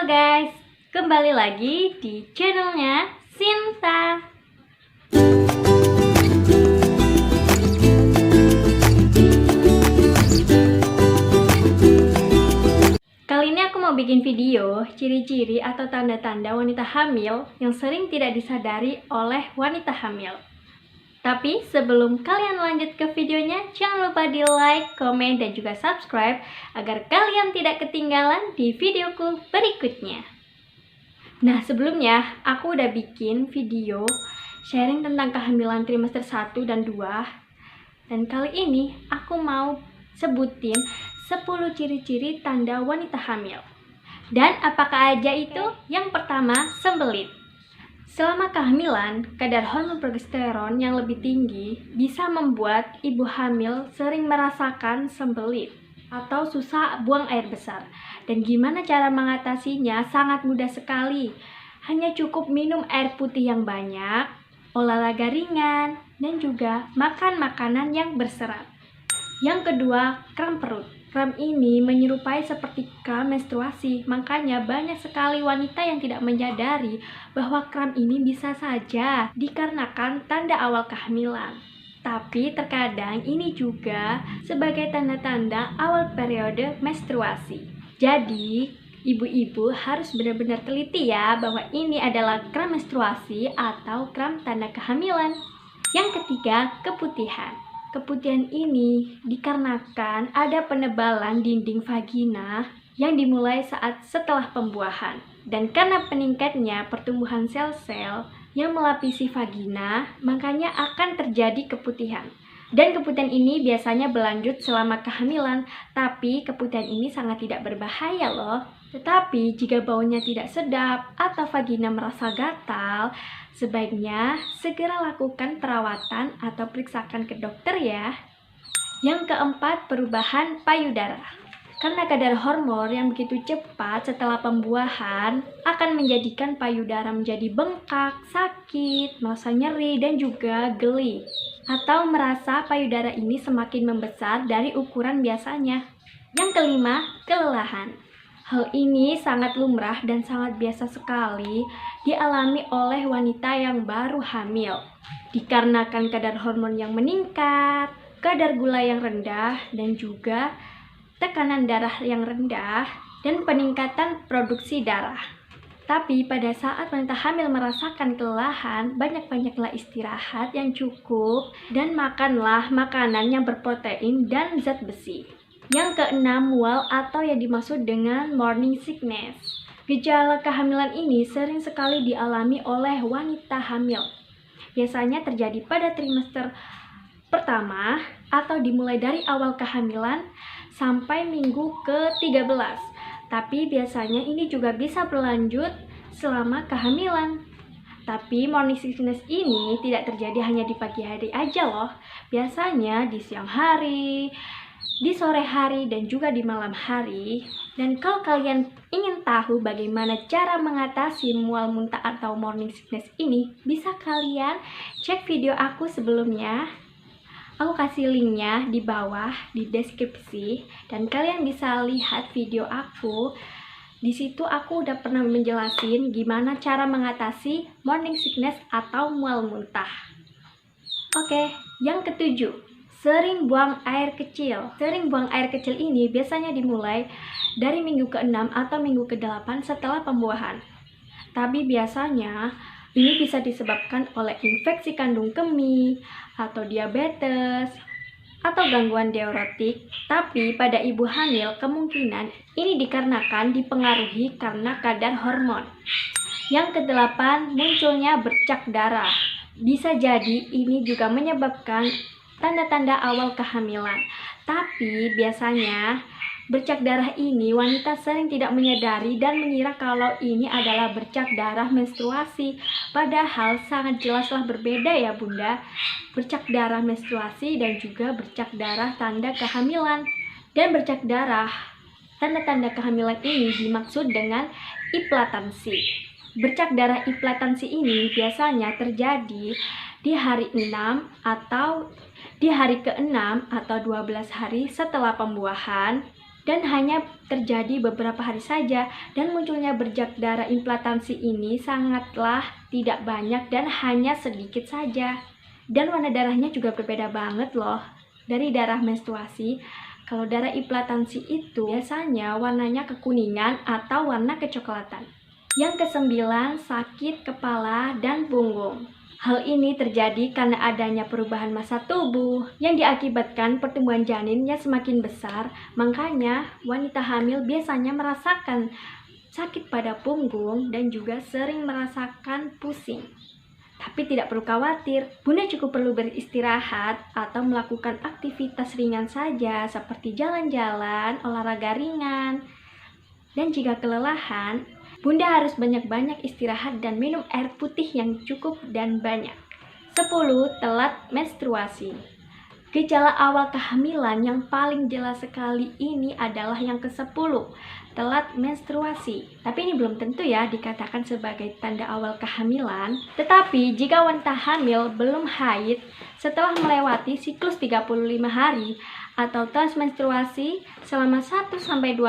guys, kembali lagi di channelnya Sinta. Kali ini aku mau bikin video ciri-ciri atau tanda-tanda wanita hamil yang sering tidak disadari oleh wanita hamil. Tapi sebelum kalian lanjut ke videonya, jangan lupa di like, komen, dan juga subscribe agar kalian tidak ketinggalan di videoku berikutnya. Nah, sebelumnya aku udah bikin video sharing tentang kehamilan trimester 1 dan 2. Dan kali ini aku mau sebutin 10 ciri-ciri tanda wanita hamil. Dan apakah aja itu? Yang pertama, sembelit. Selama kehamilan, kadar hormon progesteron yang lebih tinggi bisa membuat ibu hamil sering merasakan sembelit atau susah buang air besar. Dan gimana cara mengatasinya? Sangat mudah sekali. Hanya cukup minum air putih yang banyak, olahraga ringan, dan juga makan makanan yang berserat. Yang kedua, kram perut. Kram ini menyerupai seperti kram menstruasi, makanya banyak sekali wanita yang tidak menyadari bahwa kram ini bisa saja dikarenakan tanda awal kehamilan. Tapi terkadang ini juga sebagai tanda-tanda awal periode menstruasi. Jadi, ibu-ibu harus benar-benar teliti ya bahwa ini adalah kram menstruasi atau kram tanda kehamilan. Yang ketiga, keputihan. Keputihan ini dikarenakan ada penebalan dinding vagina yang dimulai saat setelah pembuahan. Dan karena peningkatnya pertumbuhan sel-sel yang melapisi vagina, makanya akan terjadi keputihan. Dan keputihan ini biasanya berlanjut selama kehamilan, tapi keputihan ini sangat tidak berbahaya loh. Tetapi jika baunya tidak sedap atau vagina merasa gatal, sebaiknya segera lakukan perawatan atau periksakan ke dokter ya. Yang keempat, perubahan payudara. Karena kadar hormon yang begitu cepat setelah pembuahan akan menjadikan payudara menjadi bengkak, sakit, merasa nyeri, dan juga geli. Atau merasa payudara ini semakin membesar dari ukuran biasanya. Yang kelima, kelelahan. Hal ini sangat lumrah dan sangat biasa sekali dialami oleh wanita yang baru hamil. Dikarenakan kadar hormon yang meningkat, kadar gula yang rendah, dan juga tekanan darah yang rendah, dan peningkatan produksi darah. Tapi pada saat wanita hamil merasakan kelelahan, banyak-banyaklah istirahat yang cukup dan makanlah makanan yang berprotein dan zat besi. Yang keenam, mual atau yang dimaksud dengan morning sickness. Gejala kehamilan ini sering sekali dialami oleh wanita hamil. Biasanya terjadi pada trimester pertama atau dimulai dari awal kehamilan sampai minggu ke-13. Tapi biasanya ini juga bisa berlanjut selama kehamilan. Tapi morning sickness ini tidak terjadi hanya di pagi hari aja loh. Biasanya di siang hari, di sore hari, dan juga di malam hari. Dan kalau kalian ingin tahu bagaimana cara mengatasi mual muntah atau morning sickness ini, bisa kalian cek video aku sebelumnya. Aku kasih linknya di bawah di deskripsi dan kalian bisa lihat video aku. Di situ aku udah pernah menjelasin gimana cara mengatasi morning sickness atau mual muntah. Oke, yang ketujuh, sering buang air kecil. Sering buang air kecil ini biasanya dimulai dari minggu ke-6 atau minggu ke-8 setelah pembuahan. Tapi biasanya ini bisa disebabkan oleh infeksi kandung kemih, atau diabetes, atau gangguan diuretik. Tapi pada ibu hamil kemungkinan ini dikarenakan dipengaruhi karena kadar hormon. Yang ke-8, munculnya bercak darah. Bisa jadi ini juga menyebabkan tanda-tanda awal kehamilan. Tapi biasanya bercak darah ini wanita sering tidak menyadari dan mengira kalau ini adalah bercak darah menstruasi. Padahal sangat jelaslah berbeda ya bunda. Bercak darah menstruasi dan juga bercak darah tanda kehamilan. Dan bercak darah tanda-tanda kehamilan ini dimaksud dengan implatansi. Bercak darah implatansi ini biasanya terjadi di hari 6 atau di hari ke-6 atau 12 hari setelah pembuahan. dan hanya terjadi beberapa hari saja, dan munculnya bercak darah implantansi ini sangatlah tidak banyak dan hanya sedikit saja. Dan warna darahnya juga berbeda banget loh dari darah menstruasi. Kalau darah implantansi itu biasanya warnanya kekuningan atau warna kecoklatan. Yang kesembilan, sakit kepala dan punggung. Hal ini terjadi karena adanya perubahan massa tubuh yang diakibatkan pertumbuhan janin yang semakin besar. Makanya wanita hamil biasanya merasakan sakit pada punggung dan juga sering merasakan pusing. Tapi tidak perlu khawatir, Bunda cukup perlu beristirahat atau melakukan aktivitas ringan saja seperti jalan-jalan, olahraga ringan. Dan jika kelelahan, Bunda harus banyak-banyak istirahat dan minum air putih yang cukup dan banyak. 10. Telat menstruasi. Gejala awal kehamilan yang paling jelas sekali ini adalah yang ke-10, telat menstruasi. Tapi ini belum tentu ya dikatakan sebagai tanda awal kehamilan. Tetapi jika wanita hamil belum haid setelah melewati siklus 35 hari atau telat menstruasi selama 1-2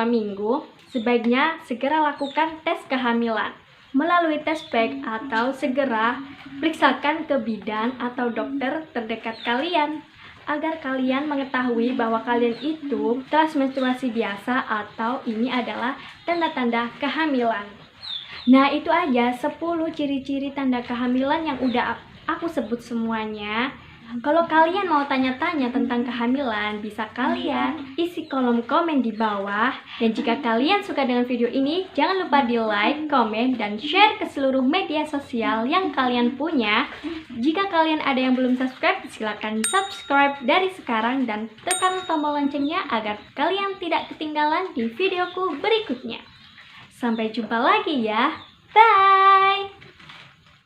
minggu, sebaiknya segera lakukan tes kehamilan melalui tes pack atau segera periksakan ke bidan atau dokter terdekat kalian agar kalian mengetahui bahwa kalian itu telat menstruasi biasa atau ini adalah tanda-tanda kehamilan. Nah, itu aja 10 ciri-ciri tanda kehamilan yang udah aku sebut semuanya. Kalau kalian mau tanya-tanya tentang kehamilan, bisa kalian isi kolom komen di bawah. Dan jika kalian suka dengan video ini, jangan lupa di like, komen, dan share ke seluruh media sosial yang kalian punya. Jika kalian ada yang belum subscribe, silakan subscribe dari sekarang dan tekan tombol loncengnya agar kalian tidak ketinggalan di videoku berikutnya. Sampai jumpa lagi ya. Bye!